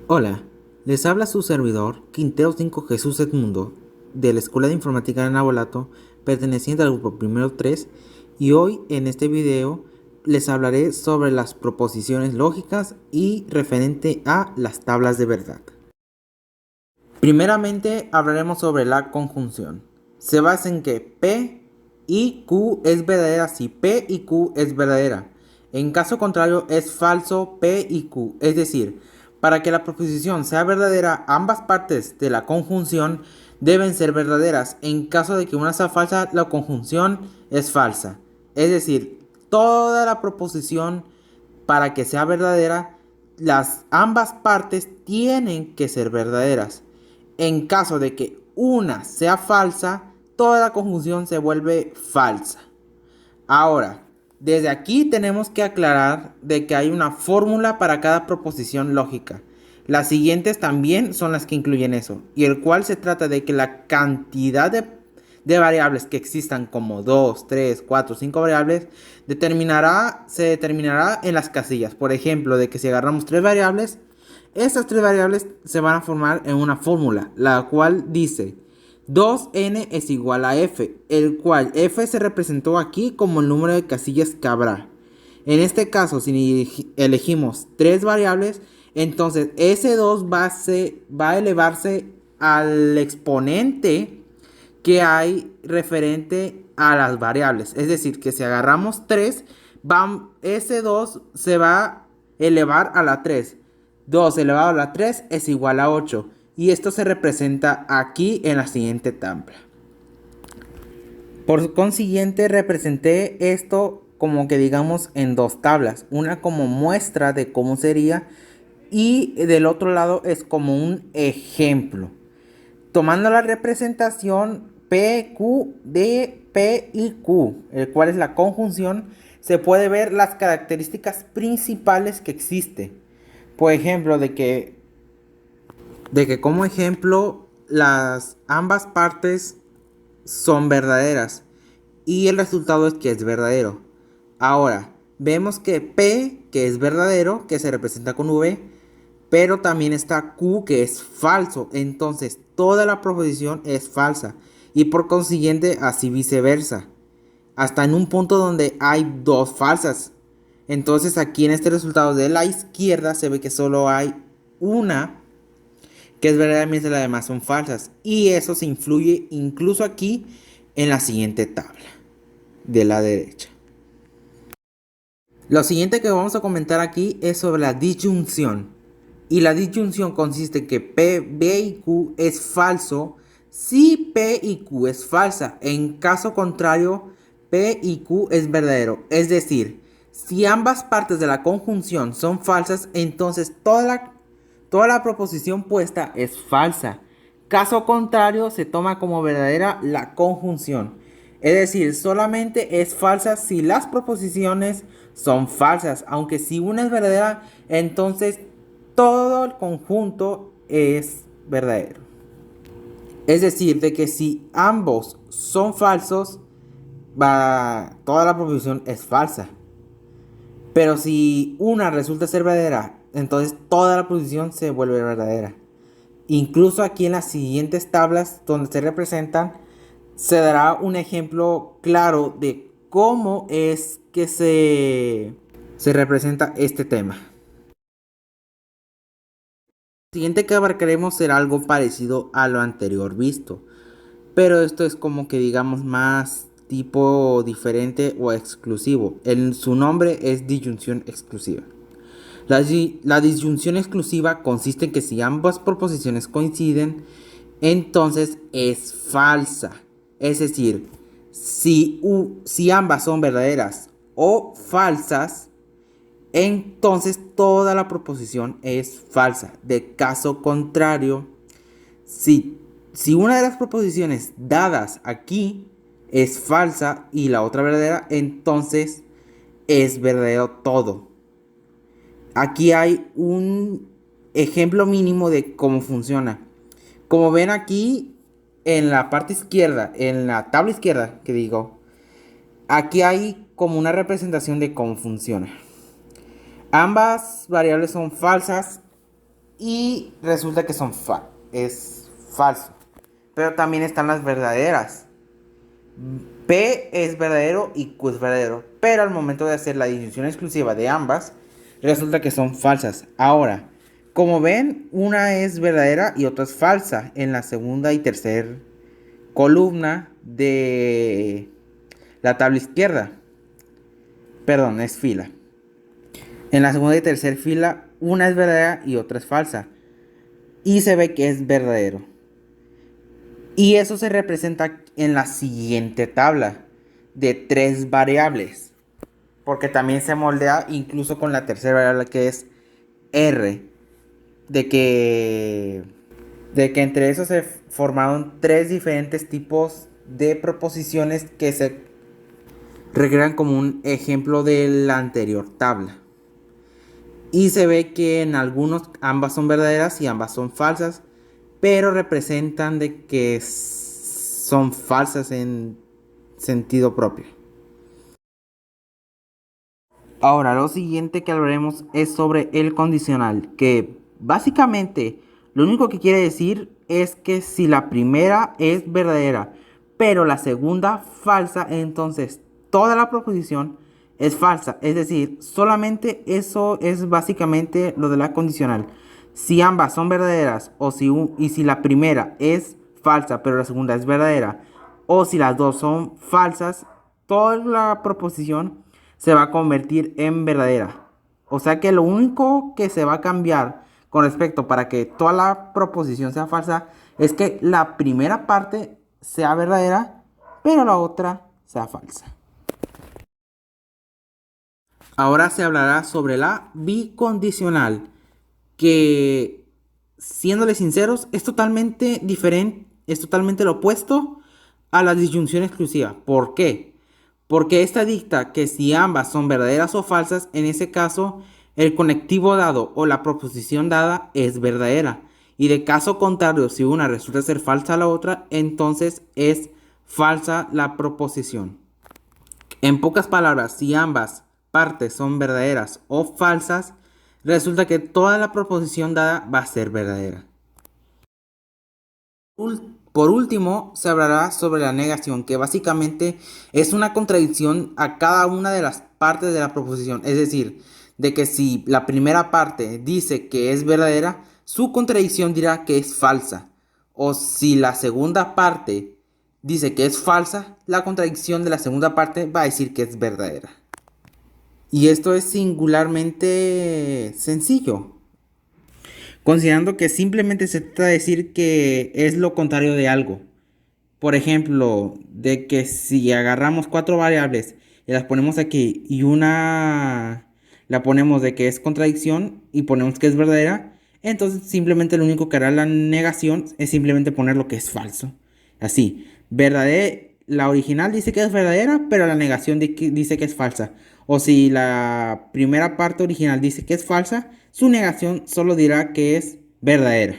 Hola, les habla su servidor Quintero 5 Jesús Edmundo de la Escuela de Informática de Navolato, perteneciente al grupo primero 3, y hoy en este video les hablaré sobre las proposiciones lógicas y referente a las tablas de verdad. Primeramente hablaremos sobre la conjunción. Se basa en que P y Q es verdadera si P y Q es verdadera. En caso contrario es falso P y Q. Es decir, para que la proposición sea verdadera, ambas partes de la conjunción deben ser verdaderas. En caso de que una sea falsa, la conjunción es falsa. Es decir, toda la proposición para que sea verdadera, ambas partes tienen que ser verdaderas. En caso de que una sea falsa, toda la conjunción se vuelve falsa. Ahora, desde aquí tenemos que aclarar de que hay una fórmula para cada proposición lógica. Las siguientes también son las que incluyen eso, y el cual se trata de que la cantidad de variables que existan como 2, 3, 4, 5 variables se determinará en las casillas. Por ejemplo, de que si agarramos 3 variables, estas 3 variables se van a formar en una fórmula, la cual dice 2n es igual a f, el cual f se representó aquí como el número de casillas que habrá. En este caso, si elegimos 3 variables, entonces S2 va a elevarse al exponente que hay referente a las variables. Es decir, que si agarramos 3, S2 se va a elevar a la 3. 2 elevado a la 3 es igual a 8. Y esto se representa aquí en la siguiente tabla. Por consiguiente, representé esto como que digamos en dos tablas. Una como muestra de cómo sería y del otro lado es como un ejemplo. Tomando la representación PQ de P y Q, el cual es la conjunción, se puede ver las características principales que existe. Por ejemplo, de que como ejemplo ambas partes son verdaderas y el resultado es que es verdadero. Ahora, vemos que P, que es verdadero, que se representa con V, pero también está Q, que es falso. Entonces, toda la proposición es falsa y por consiguiente así viceversa. Hasta en un punto donde hay dos falsas. Entonces, aquí en este resultado de la izquierda se ve que solo hay una que es verdadera mientras las demás son falsas. Y eso se influye incluso aquí en la siguiente tabla de la derecha. Lo siguiente que vamos a comentar aquí es sobre la disyunción. Y la disyunción consiste en que P, B y Q es falso si P y Q es falsa. En caso contrario, P y Q es verdadero. Es decir, si ambas partes de la conjunción son falsas, entonces toda la proposición puesta es falsa. Caso contrario, se toma como verdadera la conjunción. Es decir, solamente es falsa si las proposiciones son falsas. Aunque si una es verdadera, entonces todo el conjunto es verdadero. Es decir, de que si ambos son falsos, toda la proposición es falsa. Pero si una resulta ser verdadera, entonces toda la proposición se vuelve verdadera. Incluso aquí en las siguientes tablas donde se representan, se dará un ejemplo claro de cómo es que se representa este tema. Lo siguiente que abarcaremos será algo parecido a lo anterior visto, pero esto es como que digamos más tipo diferente o exclusivo. Su nombre es disyunción exclusiva. La disyunción exclusiva consiste en que si ambas proposiciones coinciden, entonces es falsa. Es decir, si ambas son verdaderas o falsas, entonces toda la proposición es falsa. De caso contrario, si una de las proposiciones dadas aquí es falsa y la otra verdadera, entonces es verdadero todo. Aquí hay un ejemplo mínimo de cómo funciona. Como ven aquí en la parte izquierda, en la tabla izquierda que digo, aquí hay como una representación de cómo funciona. Ambas variables son falsas y resulta que es falso. Pero también están las verdaderas. P es verdadero y Q es verdadero. Pero al momento de hacer la disyunción exclusiva de ambas, resulta que son falsas. Ahora, como ven, una es verdadera y otra es falsa en la segunda y tercera columna de la tabla izquierda. Perdón, es fila. En la segunda y tercera fila, una es verdadera y otra es falsa. Y se ve que es verdadero. Y eso se representa en la siguiente tabla de 3 variables. Porque también se moldea incluso con la tercera variable que es R. De que, de que entre esos se formaron 3 diferentes tipos de proposiciones que se recrean como un ejemplo de la anterior tabla. Y se ve que en algunos ambas son verdaderas y ambas son falsas, pero representan de que son falsas en sentido propio. Ahora, lo siguiente que hablaremos es sobre el condicional, que básicamente lo único que quiere decir es que si la primera es verdadera, pero la segunda falsa, entonces toda la proposición es falsa. Es decir, solamente eso es básicamente lo de la condicional. Si ambas son verdaderas y si la primera es falsa, pero la segunda es verdadera, o si las dos son falsas, toda la proposición se va a convertir en verdadera. O sea que lo único que se va a cambiar con respecto para que toda la proposición sea falsa es que la primera parte sea verdadera, pero la otra sea falsa. Ahora se hablará sobre la bicondicional, que siéndole sinceros es totalmente diferente, es totalmente lo opuesto a la disyunción exclusiva. ¿Por qué? Porque esta dicta que si ambas son verdaderas o falsas, en ese caso el conectivo dado o la proposición dada es verdadera. Y de caso contrario, si una resulta ser falsa a la otra, entonces es falsa la proposición. En pocas palabras, si ambas partes son verdaderas o falsas, resulta que toda la proposición dada va a ser verdadera. Por último, se hablará sobre la negación, que básicamente es una contradicción a cada una de las partes de la proposición. Es decir, de que si la primera parte dice que es verdadera, su contradicción dirá que es falsa. O si la segunda parte dice que es falsa, la contradicción de la segunda parte va a decir que es verdadera. Y esto es singularmente sencillo, considerando que simplemente se trata de decir que es lo contrario de algo. Por ejemplo, de que si agarramos 4 variables y las ponemos aquí y una la ponemos de que es contradicción y ponemos que es verdadera, entonces simplemente lo único que hará la negación es simplemente poner lo que es falso. Así, verdadera, la original dice que es verdadera, pero la negación dice que es falsa. O si la primera parte original dice que es falsa, su negación solo dirá que es verdadera.